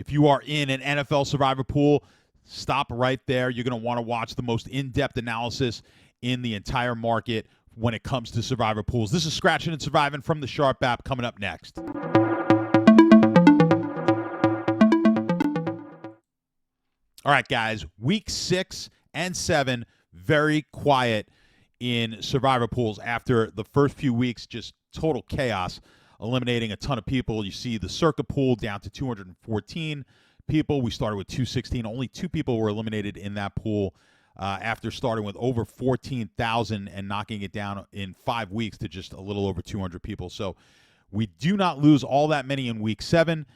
If you are in an NFL Survivor Pool, stop right there. You're going to want to watch the most in-depth analysis in the entire market when it comes to Survivor Pools. This is Scratching and Surviving from the Sharp app coming up next. All right, guys, week 6 and 7, very quiet in Survivor Pools after the first few weeks, just total chaos, eliminating a ton of people. You see the Circa pool down to 214 people. We started with 216. Only 2 people were eliminated in that pool after starting with over 14,000 and knocking it down in 5 weeks to just a little over 200 people. So we do not lose all that many in week 7.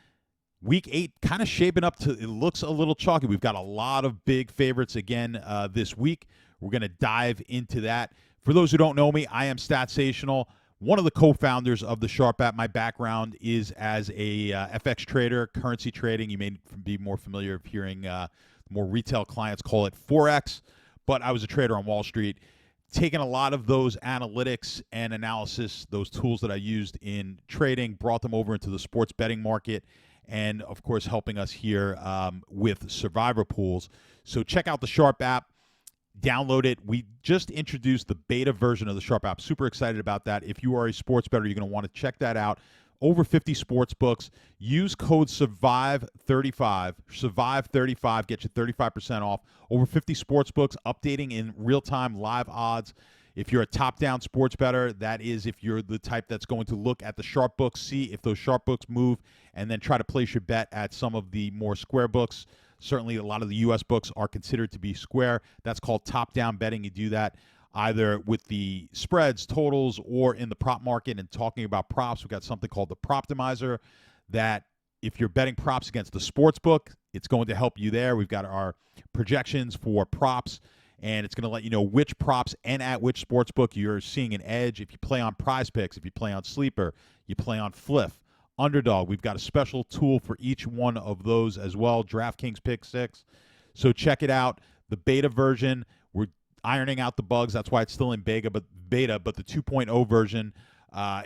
Week 8 kind of shaping up to, it looks a little chalky. We've got a lot of big favorites again this week. We're going to dive into that. For those who don't know me, I am Statsational, one of the co-founders of the Sharp app. My background is as a FX trader, currency trading. You may be more familiar with hearing more retail clients call it Forex, but I was a trader on Wall Street, taking a lot of those analytics and analysis, those tools that I used in trading, brought them over into the sports betting market, and, of course, helping us here with Survivor Pools. So check out the Sharp app. Download it. We just introduced the beta version of the Sharp app. Super excited about that. If you are a sports bettor, you're going to want to check that out. Over 50 sports books. Use code SURVIVE35. SURVIVE35. Get you 35% off. Over 50 sports books, updating in real time, live odds. If you're a top-down sports bettor, that is if you're the type that's going to look at the sharp books, see if those sharp books move, and then try to place your bet at some of the more square books. Certainly, a lot of the U.S. books are considered to be square. That's called top-down betting. You do that either with the spreads, totals, or in the prop market. And talking about props, we've got something called the Proptimizer that if you're betting props against the sports book, it's going to help you there. We've got our projections for props, and it's going to let you know which props and at which sports book you're seeing an edge. If you play on Prize Picks, if you play on Sleeper, you play on Fliff, Underdog. We've got a special tool for each one of those as well. DraftKings Pick 6. So check it out. The beta version, we're ironing out the bugs. That's why it's still in beta, but the 2.0 version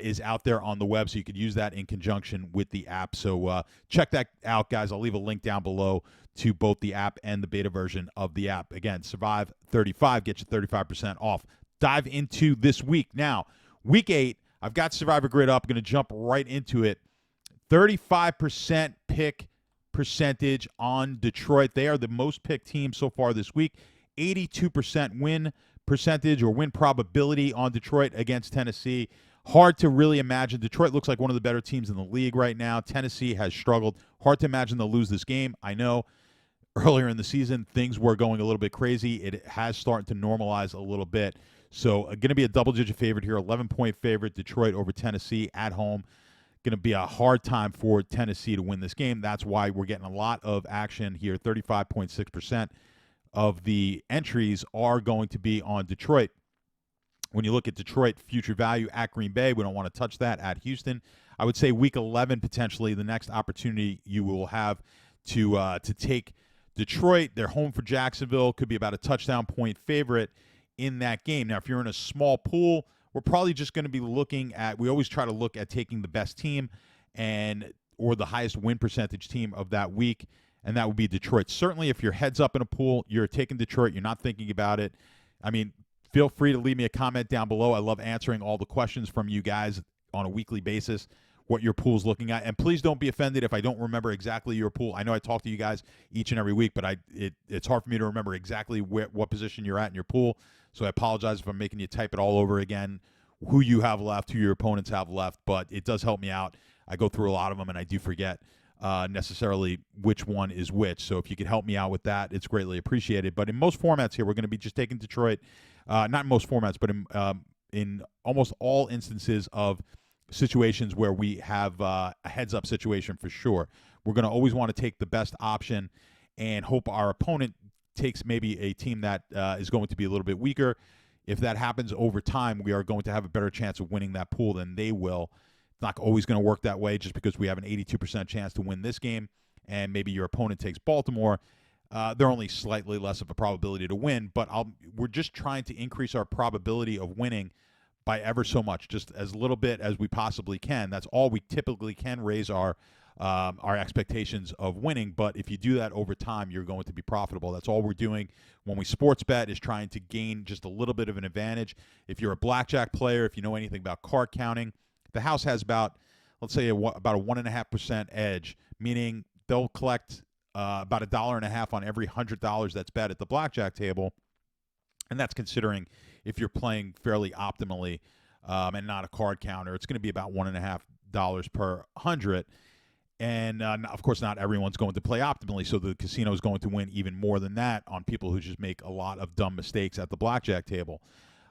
is out there on the web, so you could use that in conjunction with the app. So check that out, guys. I'll leave a link down below to both the app and the beta version of the app. Again, Survive35, get you 35% off. Dive into this week. Now, week 8, I've got Survivor Grid up. I'm going to jump right into it. 35% pick percentage on Detroit. They are the most picked team so far this week. 82% win percentage or win probability on Detroit against Tennessee. Hard to really imagine. Detroit looks like one of the better teams in the league right now. Tennessee has struggled. Hard to imagine they'll lose this game. I know earlier in the season things were going a little bit crazy. It has started to normalize a little bit. So going to be a double-digit favorite here, 11-point favorite, Detroit over Tennessee at home. Going to be a hard time for Tennessee to win this game. That's why we're getting a lot of action here. 35.6% of the entries are going to be on Detroit. When you look at Detroit future value at Green Bay, we don't want to touch that. At Houston, I would say week 11 potentially the next opportunity you will have to take Detroit. They're home for Jacksonville. Could be about a touchdown point favorite in that game. Now, if you're in a small pool, we're probably just going to be looking at, we always try to look at taking the best team or the highest win percentage team of that week, and that would be Detroit. Certainly, if you're heads up in a pool, you're taking Detroit, you're not thinking about it. I mean, feel free to leave me a comment down below. I love answering all the questions from you guys on a weekly basis, what your pool's looking at. And please don't be offended if I don't remember exactly your pool. I know I talk to you guys each and every week, but it's hard for me to remember exactly what position you're at in your pool. So I apologize if I'm making you type it all over again, who you have left, who your opponents have left, but it does help me out. I go through a lot of them, and I do forget necessarily which one is which. So if you could help me out with that, it's greatly appreciated. But in most formats here, we're going to be just taking Detroit, not in most formats, but in almost all instances of situations where we have a heads-up situation for sure. We're going to always want to take the best option and hope our opponent takes maybe a team that is going to be a little bit weaker. If that happens over time, we are going to have a better chance of winning that pool than they will. It's not always going to work that way just because we have an 82% chance to win this game and maybe your opponent takes Baltimore. They're only slightly less of a probability to win, but we're just trying to increase our probability of winning by ever so much, just as little bit as we possibly can. That's all we typically can raise our expectations of winning. But if you do that over time, you're going to be profitable. That's all we're doing when we sports bet, is trying to gain just a little bit of an advantage. If you're a blackjack player, if you know anything about card counting, the house has about, let's say, about a 1.5% edge, meaning they'll collect about $1.50 on every $100 that's bet at the blackjack table. And that's considering if you're playing fairly optimally and not a card counter. It's going to be about $1.50 per 100. And, of course, not everyone's going to play optimally, so the casino is going to win even more than that on people who just make a lot of dumb mistakes at the blackjack table.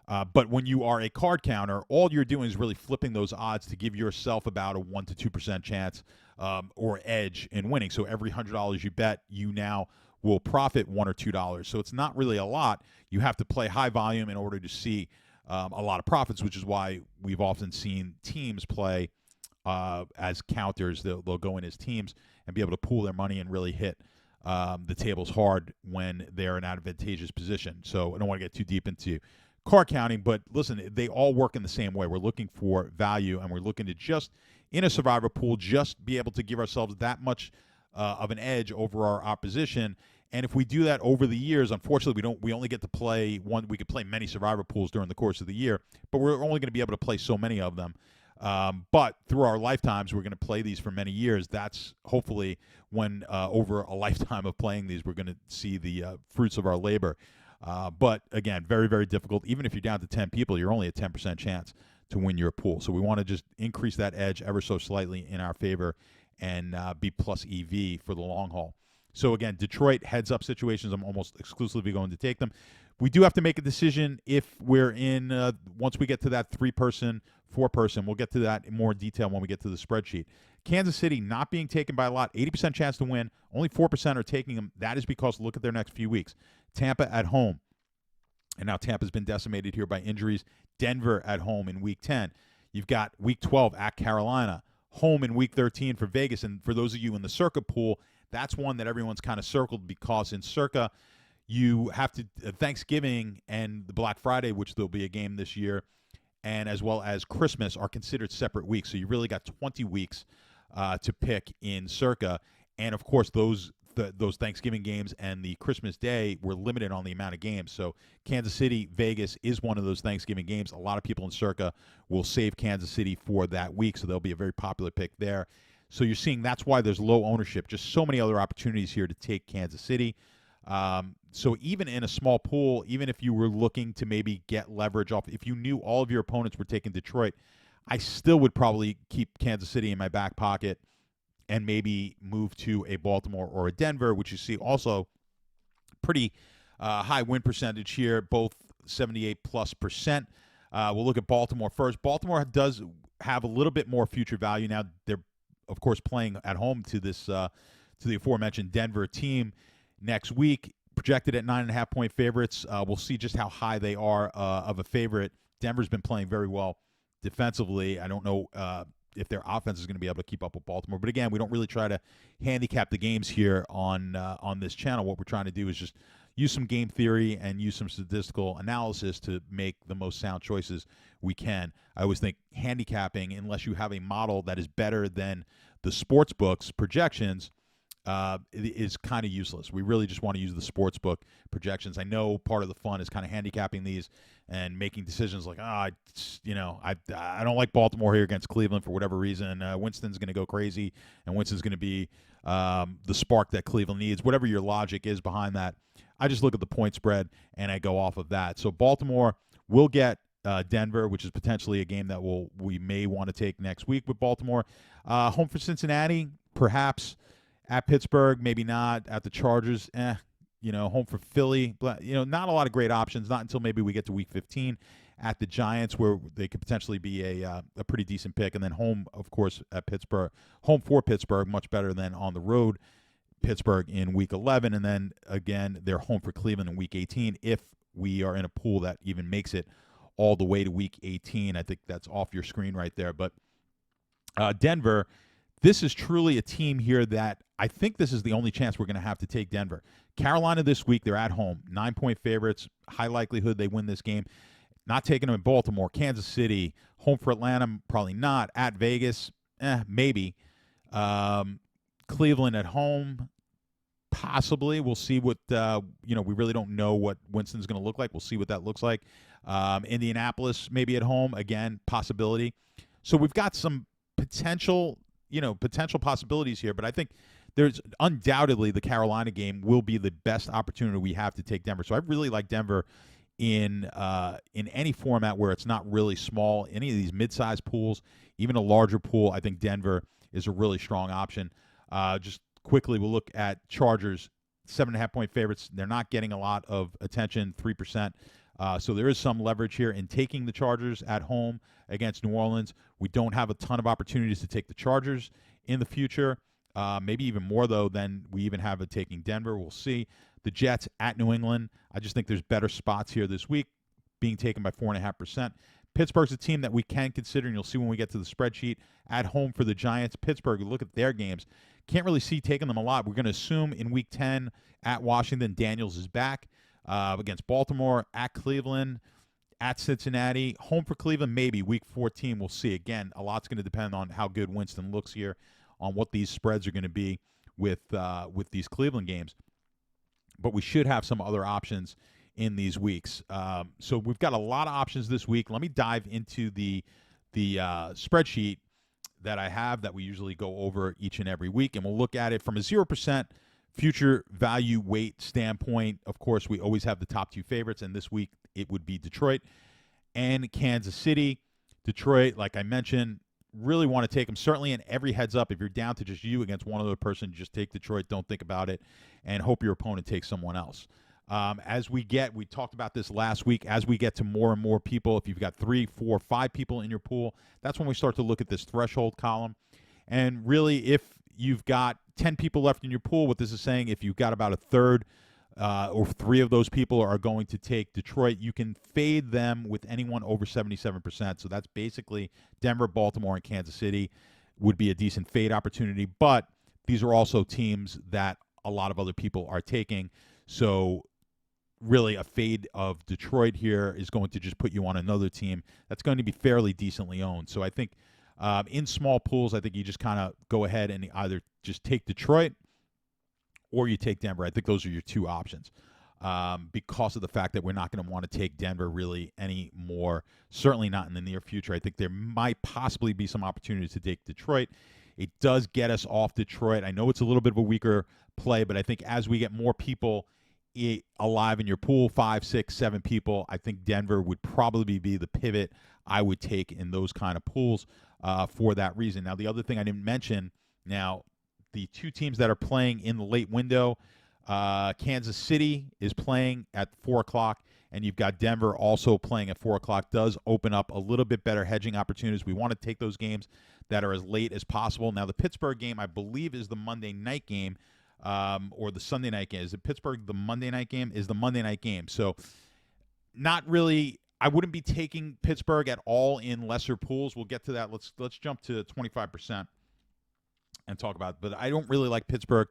But when you are a card counter, all you're doing is really flipping those odds to give yourself about a 1 to 2% chance or edge in winning. So every $100 you bet, you now will profit $1 or $2. So it's not really a lot. You have to play high volume in order to see a lot of profits, which is why we've often seen teams play as counters. They'll go in as teams and be able to pool their money and really hit the tables hard when they're in an advantageous position. So I don't want to get too deep into card counting, but listen, they all work in the same way. We're looking for value, and we're looking to just, in a survivor pool, just be able to give ourselves that much of an edge over our opposition. And if we do that over the years, unfortunately, we only get to play one. We could play many survivor pools during the course of the year, but we're only going to be able to play so many of them. But through our lifetimes, we're going to play these for many years. That's hopefully when over a lifetime of playing these, we're going to see the fruits of our labor. But again, very, very difficult. Even if you're down to 10 people, you're only a 10% chance to win your pool. So we want to just increase that edge ever so slightly in our favor and be plus EV for the long haul. So again, Detroit heads-up situations, I'm almost exclusively going to take them. We do have to make a decision if we're in, once we get to that 3-person, 4-person. We'll get to that in more detail when we get to the spreadsheet. Kansas City not being taken by a lot, 80% chance to win. Only 4% are taking them. That is because look at their next few weeks. Tampa at home. And now Tampa's been decimated here by injuries. Denver at home in Week 10. You've got Week 12 at Carolina. Home in Week 13 for Vegas. And for those of you in the Circa pool, that's one that everyone's kind of circled because in Circa, you have to Thanksgiving and the Black Friday, which there'll be a game this year, and as well as Christmas are considered separate weeks. So you really got 20 weeks to pick in Circa. And, of course, those Thanksgiving games and the Christmas Day were limited on the amount of games. So Kansas City, Vegas is one of those Thanksgiving games. A lot of people in Circa will save Kansas City for that week, so they'll be a very popular pick there. So you're seeing that's why there's low ownership. Just so many other opportunities here to take Kansas City. So even in a small pool, even if you were looking to maybe get leverage off, if you knew all of your opponents were taking Detroit, I still would probably keep Kansas City in my back pocket and maybe move to a Baltimore or a Denver, which you see also pretty high win percentage here, both 78+%. We'll look at Baltimore first. Baltimore does have a little bit more future value now. They're, of course, playing at home to this to the aforementioned Denver team next week, projected at 9.5-point favorites. We'll see just how high they are of a favorite. Denver's been playing very well defensively. I don't know if their offense is going to be able to keep up with Baltimore. But again, we don't really try to handicap the games here on this channel. What we're trying to do is just use some game theory and use some statistical analysis to make the most sound choices we can. I always think handicapping, unless you have a model that is better than the sports books projections, is kind of useless. We really just want to use the sportsbook projections. I know part of the fun is kind of handicapping these and making decisions like, I don't like Baltimore here against Cleveland for whatever reason. Winston's going to go crazy, and Winston's going to be the spark that Cleveland needs. Whatever your logic is behind that, I just look at the point spread and I go off of that. So Baltimore will get Denver, which is potentially a game that we may want to take next week with Baltimore. Home for Cincinnati, perhaps. At Pittsburgh, maybe not. At the Chargers, home for Philly. Not a lot of great options, not until maybe we get to Week 15. At the Giants, where they could potentially be a pretty decent pick. And then home, of course, at Pittsburgh. Home for Pittsburgh, much better than on the road. Pittsburgh in Week 11. And then, again, they're home for Cleveland in Week 18 if we are in a pool that even makes it all the way to Week 18. I think that's off your screen right there. But Denver, this is truly a team here that I think this is the only chance we're going to have to take Denver. Carolina this week, they're at home. 9-point favorites. High likelihood they win this game. Not taking them in Baltimore. Kansas City, home for Atlanta, probably not. At Vegas, maybe. Cleveland at home, possibly. We'll see what, we really don't know what Winston's going to look like. We'll see what that looks like. Indianapolis, maybe at home. Again, possibility. So we've got some potential possibilities here, but I think there's undoubtedly the Carolina game will be the best opportunity we have to take Denver. So I really like Denver in any format where it's not really small. Any of these mid-sized pools, even a larger pool, I think Denver is a really strong option. Just quickly, we'll look at Chargers, 7.5-point favorites. They're not getting a lot of attention, 3%. So there is some leverage here in taking the Chargers at home against New Orleans. We don't have a ton of opportunities to take the Chargers in the future. Maybe even more, though, than we even have at taking Denver. We'll see. The Jets at New England. I just think there's better spots here this week, being taken by 4.5%. Pittsburgh's a team that we can consider, and you'll see when we get to the spreadsheet. At home for the Giants. Pittsburgh, look at their games. Can't really see taking them a lot. We're going to assume in Week 10 at Washington, Daniels is back against Baltimore, at Cleveland, at Cincinnati. Home for Cleveland, maybe. Week 14, we'll see. Again, a lot's going to depend on how good Winston looks here, on what these spreads are going to be with these Cleveland games. But we should have some other options in these weeks. So we've got a lot of options this week. Let me dive into the spreadsheet that I have that we usually go over each and every week, and we'll look at it from a 0% future value weight standpoint. Of course, we always have the top two favorites, and this week it would be Detroit and Kansas City. Detroit, like I mentioned, really want to take them. Certainly in every heads up, if you're down to just you against one other person, just take Detroit. Don't think about it, and hope your opponent takes someone else. We talked about this last week, as we get to more and more people, if you've got 3, 4, 5 people in your pool, that's when we start to look at this threshold column. And really, if you've got 10 people left in your pool, what this is saying, if you've got about a third or 3 of those people are going to take Detroit, you can fade them with anyone over 77%. So that's basically Denver, Baltimore, and Kansas City would be a decent fade opportunity. But these are also teams that a lot of other people are taking. So really, a fade of Detroit here is going to just put you on another team that's going to be fairly decently owned. So I think in small pools, I think you just kind of go ahead and either just take Detroit or you take Denver. I think those are your two options because of the fact that we're not going to want to take Denver really anymore, certainly not in the near future. I think there might possibly be some opportunities to take Detroit. It does get us off Detroit. I know it's a little bit of a weaker play, but I think as we get more people alive in your pool, 5, 6, 7 people, I think Denver would probably be the pivot I would take in those kind of pools for that reason. Now, the other thing I didn't mention, now, the two teams that are playing in the late window, Kansas City is playing at 4 o'clock, and you've got Denver also playing at 4 o'clock. Does open up a little bit better hedging opportunities. We want to take those games that are as late as possible. Now, the Pittsburgh game, I believe, is the Monday night game. Or the Sunday night game. Is it Pittsburgh the Monday night game? Is the Monday night game. So not really, I wouldn't be taking Pittsburgh at all in lesser pools. We'll get to that. Let's jump to 25% and talk about it. But I don't really like Pittsburgh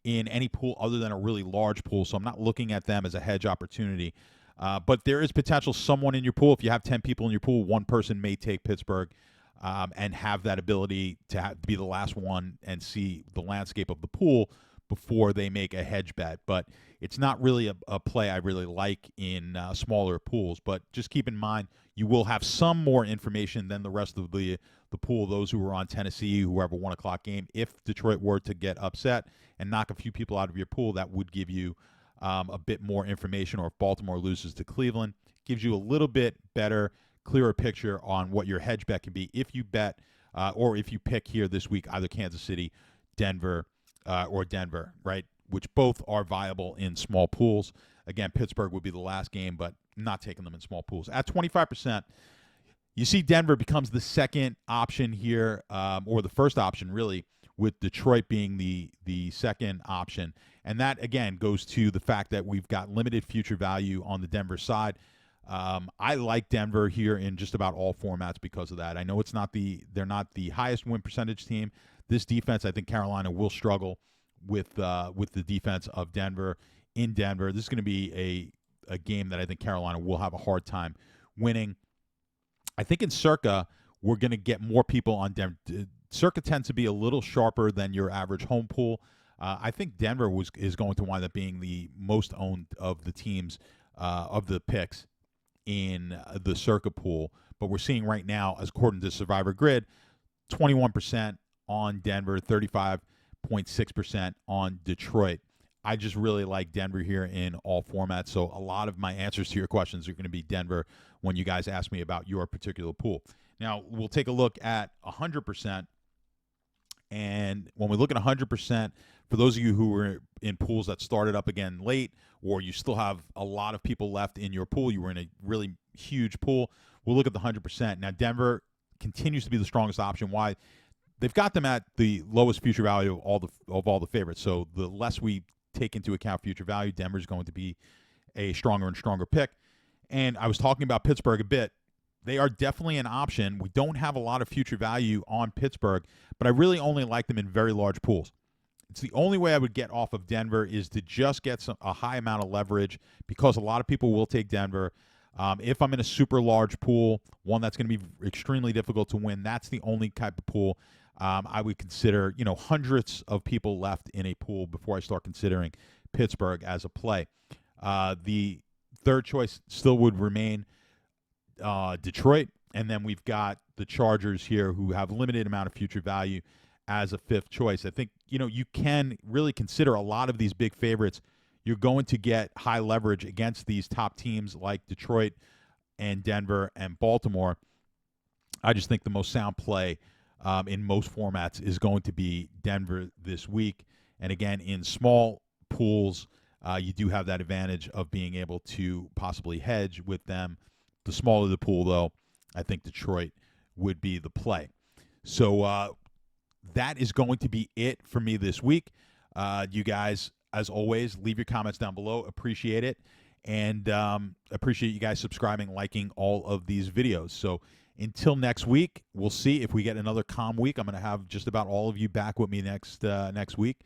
in any pool other than a really large pool, so I'm not looking at them as a hedge opportunity. But there is potential someone in your pool. If you have 10 people in your pool, one person may take Pittsburgh and have that ability to be the last one and see the landscape of the pool before they make a hedge bet. But it's not really a play I really like in smaller pools. But just keep in mind, you will have some more information than the rest of the pool, those who are on Tennessee, who have a 1 o'clock game. If Detroit were to get upset and knock a few people out of your pool, that would give you a bit more information. Or if Baltimore loses to Cleveland, gives you a little bit better, clearer picture on what your hedge bet can be if you bet or if you pick here this week either Kansas City, Denver, or Denver, right, which both are viable in small pools. Again, Pittsburgh would be the last game, but not taking them in small pools. At 25%, you see Denver becomes the second option here, or the first option, really, with Detroit being the second option. And that, again, goes to the fact that we've got limited future value on the Denver side. I like Denver here in just about all formats because of that. I know they're not the highest win percentage team. This defense, I think Carolina will struggle with the defense of Denver in Denver. This is going to be a game that I think Carolina will have a hard time winning. I think in Circa, we're going to get more people on Denver. Circa tends to be a little sharper than your average home pool. I think Denver is going to wind up being the most owned of the teams, of the picks in the Circa pool. But we're seeing right now, as according to Survivor Grid, 21% on Denver, 35.6% on Detroit. I just really like Denver here in all formats. So a lot of my answers to your questions are going to be Denver when you guys ask me about your particular pool. Now, we'll take a look at 100%. And when we look at 100%, for those of you who were in pools that started up again late, or you still have a lot of people left in your pool, you were in a really huge pool, we'll look at the 100%. Now, Denver continues to be the strongest option. Why? They've got them at the lowest future value of all the favorites. So the less we take into account future value, Denver's going to be a stronger and stronger pick. And I was talking about Pittsburgh a bit. They are definitely an option. We don't have a lot of future value on Pittsburgh, but I really only like them in very large pools. It's the only way I would get off of Denver is to just get a high amount of leverage, because a lot of people will take Denver. If I'm in a super large pool, one that's going to be extremely difficult to win, that's the only type of pool I would consider, hundreds of people left in a pool before I start considering Pittsburgh as a play. The third choice still would remain Detroit, and then we've got the Chargers here, who have a limited amount of future value, as a fifth choice. I think, you can really consider a lot of these big favorites. You're going to get high leverage against these top teams like Detroit and Denver and Baltimore. I just think the most sound play in most formats is going to be Denver this week. And again, in small pools, you do have that advantage of being able to possibly hedge with them. The smaller the pool, though, I think Detroit would be the play. So that is going to be it for me this week. You guys, as always, leave your comments down below. Appreciate it. And appreciate you guys subscribing, liking all of these videos. So until next week, we'll see if we get another calm week. I'm going to have just about all of you back with me next week.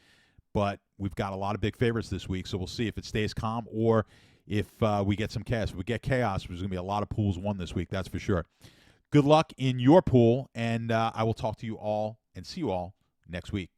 But we've got a lot of big favorites this week, so we'll see if it stays calm or if we get some chaos. If we get chaos, there's going to be a lot of pools won this week, that's for sure. Good luck in your pool, and I will talk to you all and see you all next week.